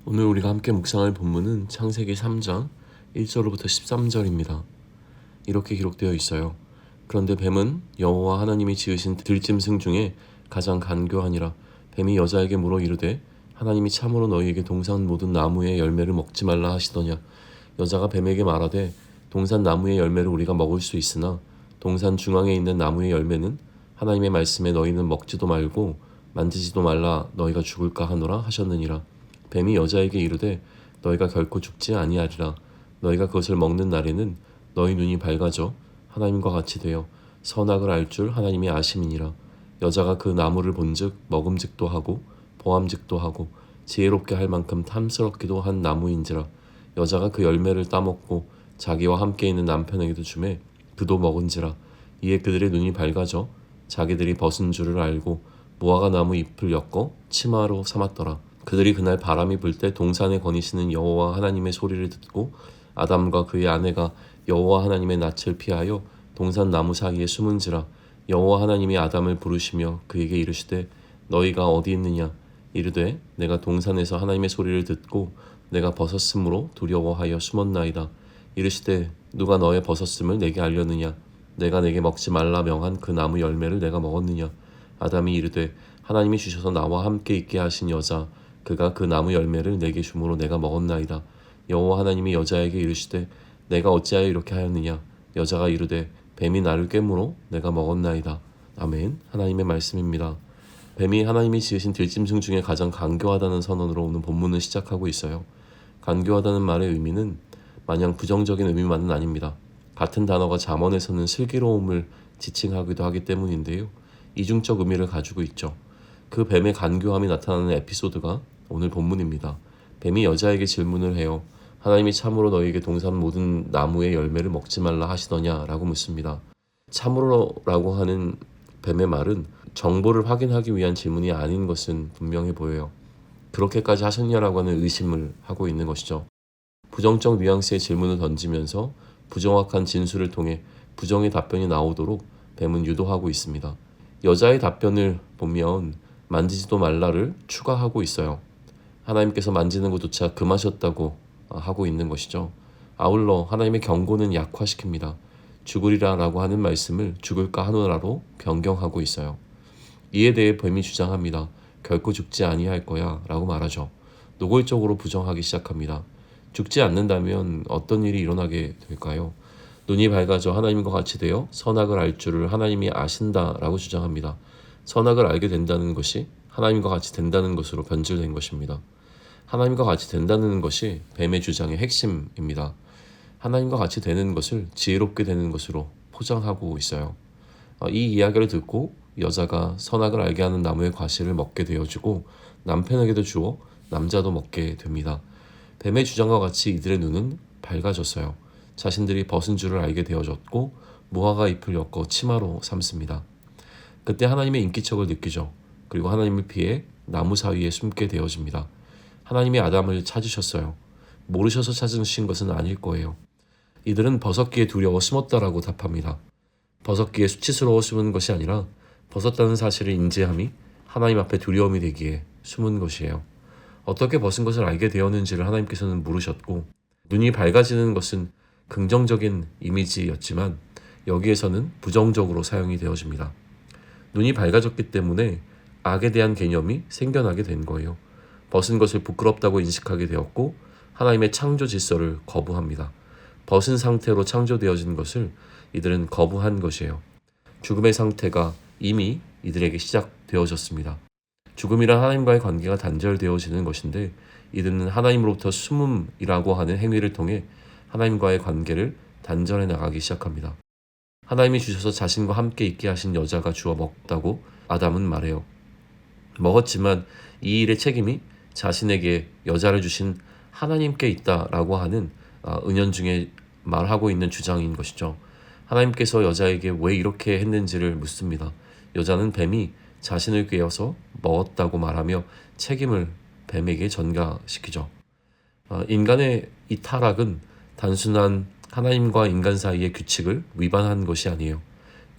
오늘 우리가 함께 묵상할 본문은 창세기 3장 1절로부터 13절입니다. 이렇게 기록되어 있어요. 그런데 뱀은 여호와 하나님이 지으신 들짐승 중에 가장 간교하니라. 뱀이 여자에게 물어 이르되 하나님이 참으로 너희에게 동산 모든 나무의 열매를 먹지 말라 하시더냐. 여자가 뱀에게 말하되 동산 나무의 열매를 우리가 먹을 수 있으나 동산 중앙에 있는 나무의 열매는 하나님의 말씀에 너희는 먹지도 말고 만지지도 말라 너희가 죽을까 하노라 하셨느니라. 뱀이 여자에게 이르되 너희가 결코 죽지 아니하리라. 너희가 그것을 먹는 날에는 너희 눈이 밝아져 하나님과 같이 되어 선악을 알 줄 하나님이 아심이니라. 여자가 그 나무를 본즉 먹음직도 하고 보암직도 하고 지혜롭게 할 만큼 탐스럽기도 한 나무인지라. 여자가 그 열매를 따먹고 자기와 함께 있는 남편에게도 주매 그도 먹은지라. 이에 그들의 눈이 밝아져 자기들이 벗은 줄을 알고 무화과 나무 잎을 엮어 치마로 삼았더라. 그들이 그날 바람이 불 때 동산에 거니시는 여호와 하나님의 소리를 듣고 아담과 그의 아내가 여호와 하나님의 낯을 피하여 동산 나무 사이에 숨은지라. 여호와 하나님이 아담을 부르시며 그에게 이르시되 너희가 어디 있느냐. 이르되 내가 동산에서 하나님의 소리를 듣고 내가 벗었으므로 두려워하여 숨었나이다. 이르시되 누가 너의 벗었음을 내게 알렸느냐. 내가 내게 먹지 말라 명한 그 나무 열매를 내가 먹었느냐. 아담이 이르되 하나님이 주셔서 나와 함께 있게 하신 여자 그가 그 나무 열매를 내게 주므로 내가 먹었나이다. 여호와 하나님이 여자에게 이르시되 내가 어찌하여 이렇게 하였느냐. 여자가 이르되 뱀이 나를 꿰므로 내가 먹었나이다. 아멘. 하나님의 말씀입니다. 뱀이 하나님이 지으신 들짐승 중에 가장 간교하다는 선언으로 오늘 본문을 시작하고 있어요. 간교하다는 말의 의미는 마냥 부정적인 의미만은 아닙니다. 같은 단어가 잠언에서는 슬기로움을 지칭하기도 하기 때문인데요. 이중적 의미를 가지고 있죠. 그 뱀의 간교함이 나타나는 에피소드가 오늘 본문입니다. 뱀이 여자에게 질문을 해요. 하나님이 참으로 너희에게 동산 모든 나무의 열매를 먹지 말라 하시더냐 라고 묻습니다. 참으로라고 하는 뱀의 말은 정보를 확인하기 위한 질문이 아닌 것은 분명해 보여요. 그렇게까지 하셨냐라고 하는 의심을 하고 있는 것이죠. 부정적 뉘앙스의 질문을 던지면서 부정확한 진술을 통해 부정의 답변이 나오도록 뱀은 유도하고 있습니다. 여자의 답변을 보면 만지지도 말라를 추가하고 있어요. 하나님께서 만지는 것조차 금하셨다고 하고 있는 것이죠. 아울러 하나님의 경고는 약화시킵니다. 죽으리라 라고 하는 말씀을 죽을까 하노라로 변경하고 있어요. 이에 대해 뱀이 주장합니다. 결코 죽지 아니할 거야 라고 말하죠. 노골적으로 부정하기 시작합니다. 죽지 않는다면 어떤 일이 일어나게 될까요? 눈이 밝아져 하나님과 같이 되어 선악을 알 줄을 하나님이 아신다 라고 주장합니다. 선악을 알게 된다는 것이 하나님과 같이 된다는 것으로 변질된 것입니다. 하나님과 같이 된다는 것이 뱀의 주장의 핵심입니다. 하나님과 같이 되는 것을 지혜롭게 되는 것으로 포장하고 있어요. 이 이야기를 듣고 여자가 선악을 알게 하는 나무의 과실을 먹게 되어지고 남편에게도 주어 남자도 먹게 됩니다. 뱀의 주장과 같이 이들의 눈은 밝아졌어요. 자신들이 벗은 줄을 알게 되어졌고 무화과 잎을 엮어 치마로 삼습니다. 그때 하나님의 인기척을 느끼죠. 그리고 하나님을 피해 나무 사이에 숨게 되어집니다. 하나님이 아담을 찾으셨어요. 모르셔서 찾으신 것은 아닐 거예요. 이들은 벗었기에 두려워 숨었다라고 답합니다. 벗었기에 수치스러워 숨은 것이 아니라 벗었다는 사실을 인지함이 하나님 앞에 두려움이 되기에 숨은 것이에요. 어떻게 벗은 것을 알게 되었는지를 하나님께서는 물으셨고 눈이 밝아지는 것은 긍정적인 이미지였지만 여기에서는 부정적으로 사용이 되어집니다. 눈이 밝아졌기 때문에 악에 대한 개념이 생겨나게 된 거예요. 벗은 것을 부끄럽다고 인식하게 되었고 하나님의 창조 질서를 거부합니다. 벗은 상태로 창조되어진 것을 이들은 거부한 것이에요. 죽음의 상태가 이미 이들에게 시작되어졌습니다. 죽음이란 하나님과의 관계가 단절되어지는 것인데 이들은 하나님으로부터 숨음이라고 하는 행위를 통해 하나님과의 관계를 단절해 나가기 시작합니다. 하나님이 주셔서 자신과 함께 있게 하신 여자가 주어 먹다고 아담은 말해요. 먹었지만 이 일의 책임이 자신에게 여자를 주신 하나님께 있다라고 하는 은연중에 말하고 있는 주장인 것이죠. 하나님께서 여자에게 왜 이렇게 했는지를 묻습니다. 여자는 뱀이 자신을 꾀어서 먹었다고 말하며 책임을 뱀에게 전가시키죠. 인간의 이 타락은 단순한 하나님과 인간 사이의 규칙을 위반한 것이 아니에요.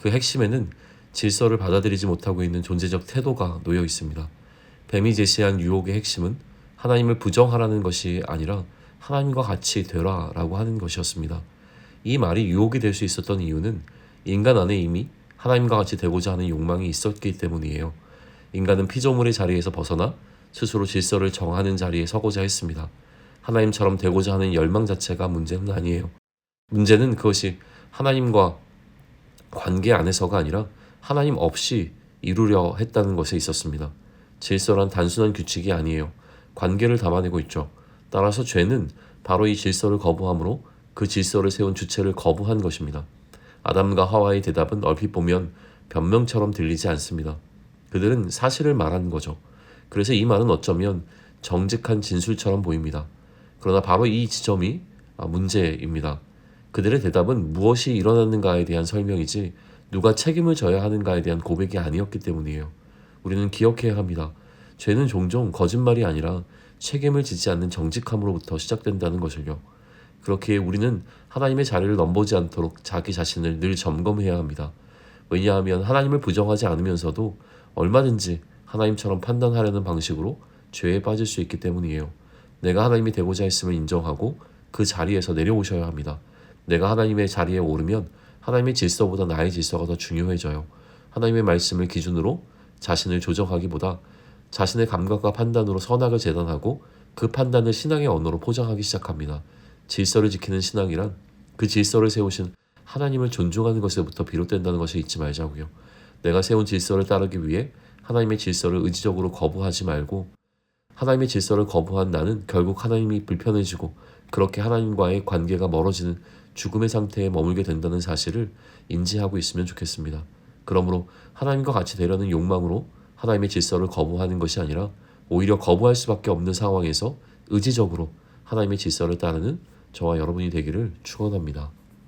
그 핵심에는 질서를 받아들이지 못하고 있는 존재적 태도가 놓여 있습니다. 뱀이 제시한 유혹의 핵심은 하나님을 부정하라는 것이 아니라 하나님과 같이 되라라고 하는 것이었습니다. 이 말이 유혹이 될 수 있었던 이유는 인간 안에 이미 하나님과 같이 되고자 하는 욕망이 있었기 때문이에요. 인간은 피조물의 자리에서 벗어나 스스로 질서를 정하는 자리에 서고자 했습니다. 하나님처럼 되고자 하는 열망 자체가 문제는 아니에요. 문제는 그것이 하나님과 관계 안에서가 아니라 하나님 없이 이루려 했다는 것에 있었습니다. 질서란 단순한 규칙이 아니에요. 관계를 담아내고 있죠. 따라서 죄는 바로 이 질서를 거부함으로 그 질서를 세운 주체를 거부한 것입니다. 아담과 하와의 대답은 얼핏 보면 변명처럼 들리지 않습니다. 그들은 사실을 말하는 거죠. 그래서 이 말은 어쩌면 정직한 진술처럼 보입니다. 그러나 바로 이 지점이 문제입니다. 그들의 대답은 무엇이 일어났는가에 대한 설명이지 누가 책임을 져야 하는가에 대한 고백이 아니었기 때문이에요. 우리는 기억해야 합니다. 죄는 종종 거짓말이 아니라 책임을 지지 않는 정직함으로부터 시작된다는 것을요. 그렇기에 우리는 하나님의 자리를 넘보지 않도록 자기 자신을 늘 점검해야 합니다. 왜냐하면 하나님을 부정하지 않으면서도 얼마든지 하나님처럼 판단하려는 방식으로 죄에 빠질 수 있기 때문이에요. 내가 하나님이 되고자 했음을 인정하고 그 자리에서 내려오셔야 합니다. 내가 하나님의 자리에 오르면 하나님의 질서보다 나의 질서가 더 중요해져요. 하나님의 말씀을 기준으로 자신을 조정하기보다 자신의 감각과 판단으로 선악을 재단하고 그 판단을 신앙의 언어로 포장하기 시작합니다. 질서를 지키는 신앙이란 그 질서를 세우신 하나님을 존중하는 것에부터 비롯된다는 것을 잊지 말자고요. 내가 세운 질서를 따르기 위해 하나님의 질서를 의지적으로 거부하지 말고 하나님의 질서를 거부한 나는 결국 하나님이 불편해지고 그렇게 하나님과의 관계가 멀어지는 죽음의 상태에 머물게 된다는 사실을 인지하고 있으면 좋겠습니다. 그러므로 하나님과 같이 되려는 욕망으로 하나님의 질서를 거부하는 것이 아니라 오히려 거부할 수밖에 없는 상황에서 의지적으로 하나님의 질서를 따르는 저와 여러분이 되기를 축원합니다.